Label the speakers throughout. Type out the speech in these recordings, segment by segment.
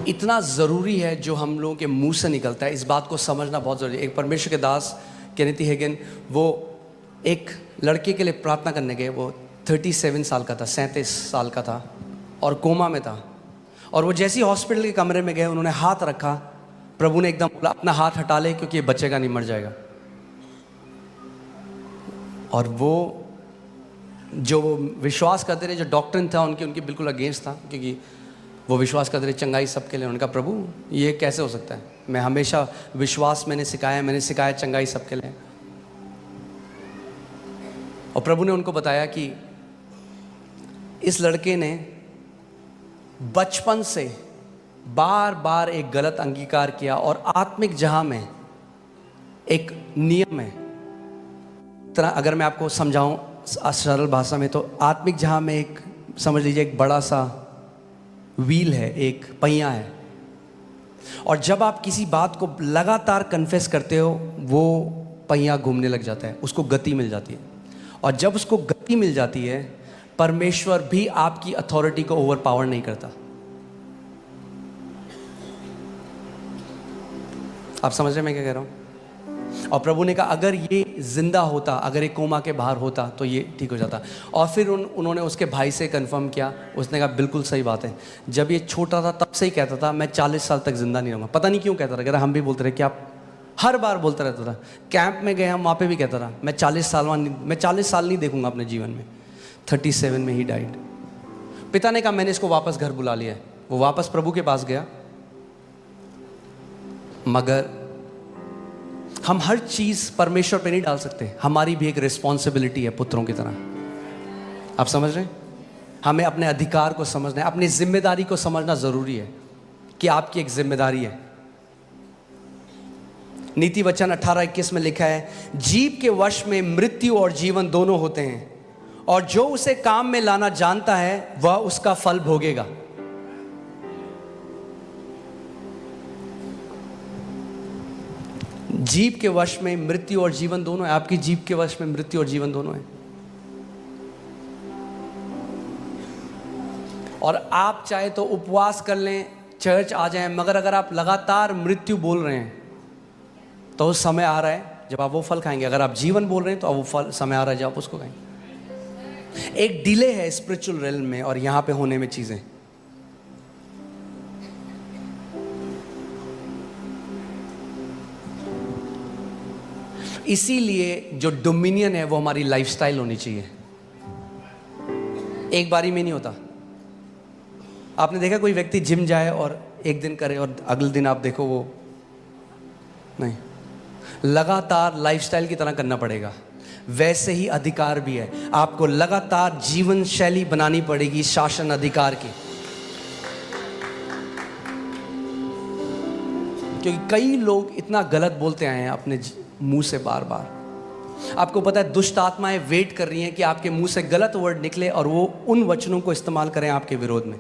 Speaker 1: इतना ज़रूरी है जो हम लोगों के मुंह से निकलता है, इस बात को समझना बहुत ज़रूरी है। एक परमेश्वर के दास केनेथ हेगिन, वो एक लड़के के लिए प्रार्थना करने गए। वो 37 साल का था, 37 साल का था और कोमा में था। और वो जैसे ही हॉस्पिटल के कमरे में गए, उन्होंने हाथ रखा, प्रभु ने एकदम बोला अपना हाथ हटा ले क्योंकि ये बचेगा नहीं, मर जाएगा। और वो जो विश्वास करते रहे, जो डॉक्टर था उनकी बिल्कुल अगेंस्ट था, क्योंकि वो विश्वास करते रहे चंगाई सबके लिए। उन्होंने कहा प्रभु ये कैसे हो सकता है, मैं हमेशा विश्वास मैंने सिखाया चंगाई सबके लिए। और प्रभु ने उनको बताया कि इस लड़के ने बचपन से बार बार एक गलत अंगीकार किया, और आत्मिक जहां में एक नियम है। तरह अगर मैं आपको समझाऊं सरल भाषा में, तो आत्मिक जहां में एक, समझ लीजिए एक बड़ा सा व्हील है, एक पहिया है। और जब आप किसी बात को लगातार कन्फेस करते हो, वो पहिया घूमने लग जाता है, उसको गति मिल जाती है। और जब उसको गति मिल जाती है, परमेश्वर भी आपकी अथॉरिटी को ओवर पावर नहीं करता। आप समझ रहे हैं मैं क्या कह रहा हूं? और प्रभु ने कहा अगर ये जिंदा होता, अगर ये कोमा के बाहर होता तो ये ठीक हो जाता। और फिर उन्होंने उसके भाई से कंफर्म किया, उसने कहा बिल्कुल सही बात है। जब ये छोटा था तब से ही कहता था मैं 40 साल तक जिंदा नहीं रहूँगा। पता नहीं क्यों कहता था, कहता हम भी बोलते रहे कि आप, हर बार बोलता रहता था। कैंप में गए हम, वहाँ पे भी कहता था मैं 40 साल नहीं देखूंगा अपने जीवन में। 37 में ही डाइड। पिता ने कहा मैंने इसको वापस घर बुला लिया है। वो वापस प्रभु के पास गया। मगर हम हर चीज परमेश्वर पे नहीं डाल सकते, हमारी भी एक रिस्पॉन्सिबिलिटी है पुत्रों की तरह। आप समझ रहे हैं? हमें अपने अधिकार को समझना है, अपनी जिम्मेदारी को समझना जरूरी है कि आपकी एक जिम्मेदारी है। नीति वचन 18:21 में लिखा है, जीव के वश में मृत्यु और जीवन दोनों होते हैं, और जो उसे काम में लाना जानता है वह उसका फल भोगेगा। जीव के वश में मृत्यु और जीवन दोनों है। आपकी जीव के वश में मृत्यु और जीवन दोनों है। और आप चाहे तो उपवास कर लें, चर्च आ जाएं, मगर अगर आप लगातार मृत्यु बोल रहे हैं तो उस समय आ रहा है जब आप वो फल खाएंगे। अगर आप जीवन बोल रहे हैं तो अब वो फल समय आ रहा है जब आप उसको खाएंगे। एक डिले है स्पिरिचुअल रेल्म में और यहां पे होने में चीजें। इसीलिए जो डोमिनियन है वो हमारी लाइफस्टाइल होनी चाहिए। एक बारी में नहीं होता। आपने देखा कोई व्यक्ति जिम जाए और एक दिन करे और अगले दिन आप देखो वो नहीं, लगातार लाइफस्टाइल की तरह करना पड़ेगा। वैसे ही अधिकार भी है, आपको लगातार जीवन शैली बनानी पड़ेगी शासन अधिकार की। क्योंकि कई लोग इतना गलत बोलते आए हैं अपने मुंह से बार बार। आपको पता है दुष्ट आत्माएं वेट कर रही हैं कि आपके मुंह से गलत वर्ड निकले और वो उन वचनों को इस्तेमाल करें आपके विरोध में।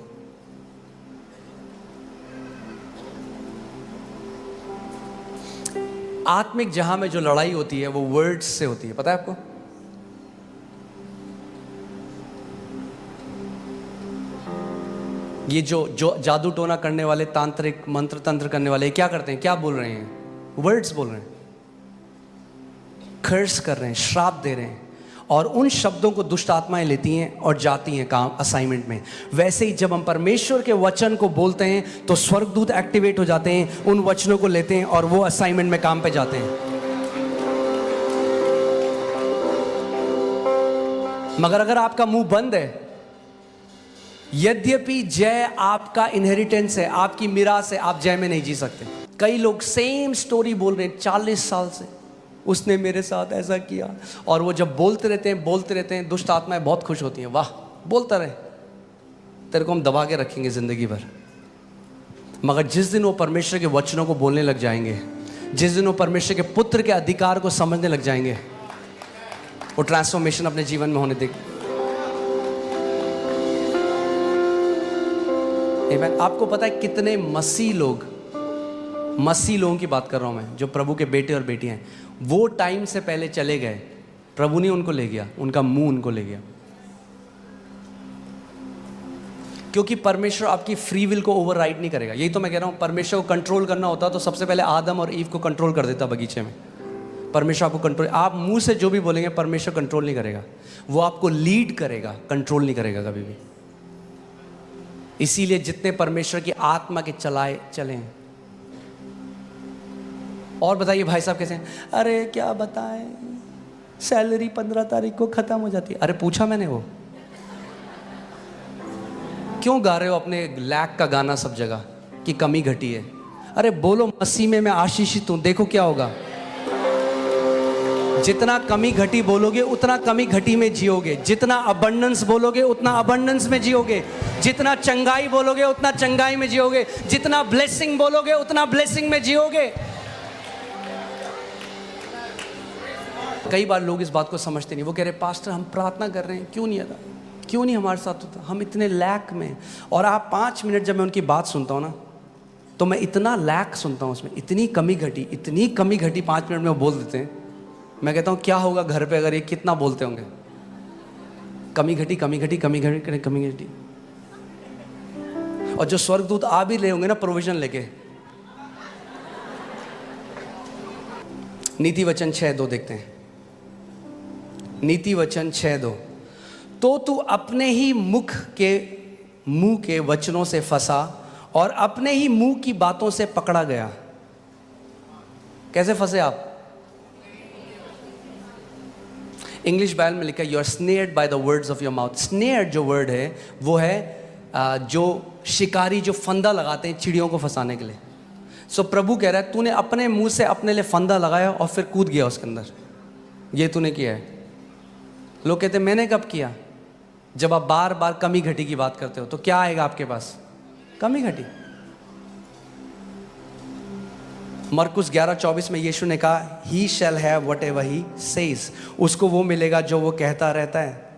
Speaker 1: आत्मिक जहां में जो लड़ाई होती है वो वर्ड्स से होती है, पता है आपको? ये जो जादू टोना करने वाले, तांत्रिक मंत्र तंत्र करने वाले क्या करते हैं, क्या बोल रहे हैं? वर्ड्स बोल रहे हैं, कर्स कर रहे हैं, श्राप दे रहे हैं। और उन शब्दों को दुष्ट आत्माएं लेती हैं और जाती हैं काम असाइनमेंट में। वैसे ही जब हम परमेश्वर के वचन को बोलते हैं तो स्वर्गदूत एक्टिवेट हो जाते हैं, उन वचनों को लेते हैं और वो असाइनमेंट में काम पे जाते हैं। मगर अगर आपका मुंह बंद है, यद्यपि जय आपका इनहेरिटेंस है, आपकी मिरास है, आप जय में नहीं जी सकते। कई लोग सेम स्टोरी बोल रहे हैं 40 साल से, उसने मेरे साथ ऐसा किया, और वो जब बोलते रहते हैं, दुष्ट आत्माएं बहुत खुश होती हैं। वाह, बोलता रहे, तेरे को हम दबा के रखेंगे जिंदगी भर। मगर जिस दिन वो परमेश्वर के वचनों को बोलने लग जाएंगे, जिस दिन वो परमेश्वर के पुत्र के अधिकार को समझने लग जाएंगे, वो ट्रांसफॉर्मेशन अपने जीवन में होने देगी। आपको पता है कितने मसीह लोगों की बात कर रहा हूं मैं, जो प्रभु के बेटे और बेटियां हैं, वो टाइम से पहले चले गए। प्रभु ने उनको ले गया, उनका मुंह उनको ले गया। क्योंकि परमेश्वर आपकी फ्री विल को ओवरराइड नहीं करेगा। यही तो मैं कह रहा हूँ, परमेश्वर को कंट्रोल करना होता तो सबसे पहले आदम और ईव को कंट्रोल कर देता बगीचे में। परमेश्वर आपको कंट्रोल, आप मुंह से जो भी बोलेंगे परमेश्वर कंट्रोल नहीं करेगा, वो आपको लीड करेगा, कंट्रोल नहीं करेगा कभी भी। इसीलिए जितने परमेश्वर की आत्मा के चलाए चलें। और बताइए भाई साहब कैसे हैं? अरे क्या बताएं, सैलरी 15 तारीख को खत्म हो जाती है। अरे पूछा मैंने, वो क्यों गा रहे हो अपने लैक का गाना सब जगह कि कमी घटी है? अरे बोलो मसीह में मैं आशीषित हूं, देखो क्या होगा। जितना कमी घटी बोलोगे उतना कमी घटी में जियोगे, जितना अबंडेंस बोलोगे उतना अबंडेंस में जियोगे, जितना चंगाई बोलोगे उतना चंगाई में जियोगे, जितना ब्लेसिंग बोलोगे उतना ब्लेसिंग में जियोगे। कई बार लोग इस बात को समझते नहीं। वो कह रहे पास्टर हम प्रार्थना कर रहे हैं, क्यों नहीं आता, क्यों नहीं हमारे साथ होता, हम इतने लैक में। और आप 5 मिनट जब मैं उनकी बात सुनता हूँ ना, तो मैं इतना लैक सुनता हूँ उसमें, इतनी कमी घटी 5 मिनट में वो बोल देते हैं। मैं कहता हूँ क्या होगा घर पे अगर ये कितना बोलते होंगे, कमी घटी। और जो स्वर्गदूत आ भी रहे होंगे ना प्रोविजन लेके। नीति वचन 6:2 देखते हैं। नीति वचन 6:2, तो तू अपने ही मुंह के वचनों से फंसा और अपने ही मुंह की बातों से पकड़ा गया। कैसे फंसे आप? इंग्लिश बाइबल में लिखा है, you are snared by the words of your mouth. Snare जो वर्ड है वो है जो शिकारी जो फंदा लगाते हैं चिड़ियों को फंसाने के लिए। सो प्रभु कह रहा है तूने अपने मुंह से अपने लिए फंदा लगाया और फिर कूद गया उसके अंदर, ये तूने किया है। लोग कहते हैं मैंने कब किया? जब आप बार बार कमी घटी की बात करते हो तो क्या आएगा आपके पास? कमी घटी। मरकुस 11:24 में यीशु ने कहा, he shall have whatever he says, उसको वो मिलेगा जो वो कहता रहता है।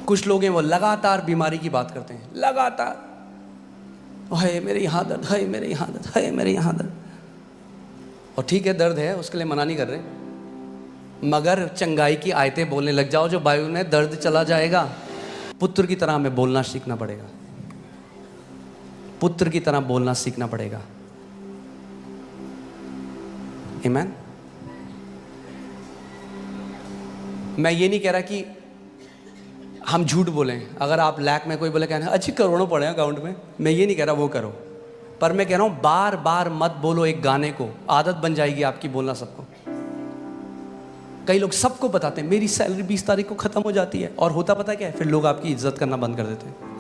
Speaker 1: कुछ लोग हैं वो लगातार बीमारी की बात करते हैं, लगातार, हाय मेरे यहाँ दर्द, हाय मेरे यहाँ दर्द, हाय मेरे यहाँ दर्द। और ठीक है दर्द है, उसके लिए मना नहीं कर रहे, मगर चंगाई की आयतें बोलने लग जाओ जो बाइबल में, दर्द चला जाएगा। पुत्र की तरह हमें बोलना सीखना पड़ेगा, पुत्र की तरह बोलना सीखना पड़ेगा। आमीन। मैं ये नहीं कह रहा कि हम झूठ बोलें। अगर आप लैक में कोई बोले कहना अच्छी करोड़ों पड़े हैं अकाउंट में, मैं ये नहीं कह रहा वो करो, पर मैं कह रहा हूं बार बार मत बोलो एक गाने को, आदत बन जाएगी आपकी बोलना सबको। कई लोग सबको बताते हैं मेरी सैलरी 20 तारीख को खत्म हो जाती है, और होता पता क्या है, फिर लोग आपकी इज्जत करना बंद कर देते हैं।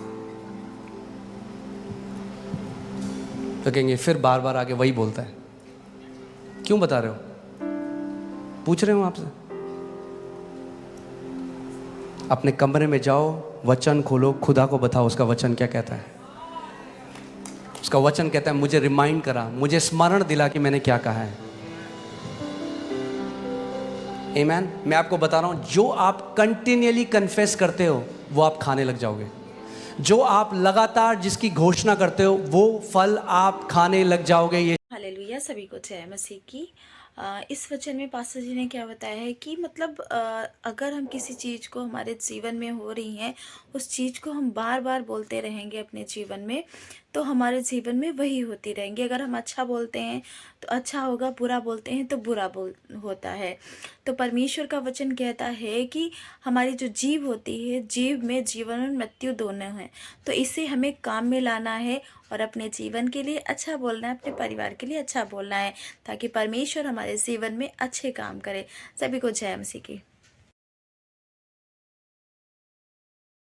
Speaker 1: तो कहेंगे फिर बार बार आके वही बोलता है, क्यों बता रहे हो? पूछ रहे हो आपसे। अपने कमरे में जाओ, वचन खोलो, खुदा को बताओ उसका वचन क्या कहता है। उसका वचन कहता है मुझे रिमाइंड करा, मुझे स्मरण दिला कि मैंने क्या कहा है। आमीन। मैं आपको बता रहा हूं, जो आप कंटिन्यूअली कन्फेस करते हो वो आप खाने लग जाओगे। जो आप लगातार जिसकी घोषणा करते हो वो फल आप खाने लग जाओगे। ये
Speaker 2: हालेलुया। सभी को जय मसीह की। इस वचन में पास्टर जी ने क्या बताया है कि मतलब अगर हम किसी चीज़ को हमारे जीवन में हो रही है, उस चीज़ को हम बार बार बोलते रहेंगे अपने जीवन में, तो हमारे जीवन में वही होती रहेंगी। अगर हम अच्छा बोलते हैं तो अच्छा होगा, बुरा बोलते हैं तो बुरा होता है। तो परमेश्वर का वचन कहता है कि हमारी जो जीव होती है, जीव में जीवन और मृत्यु दोनों हैं, तो इसे हमें काम में लाना है और अपने जीवन के लिए अच्छा बोलना है, अपने परिवार के लिए अच्छा बोलना है, ताकि परमेश्वर हमारे जीवन में अच्छे काम करे। सभी को जय मसीह की।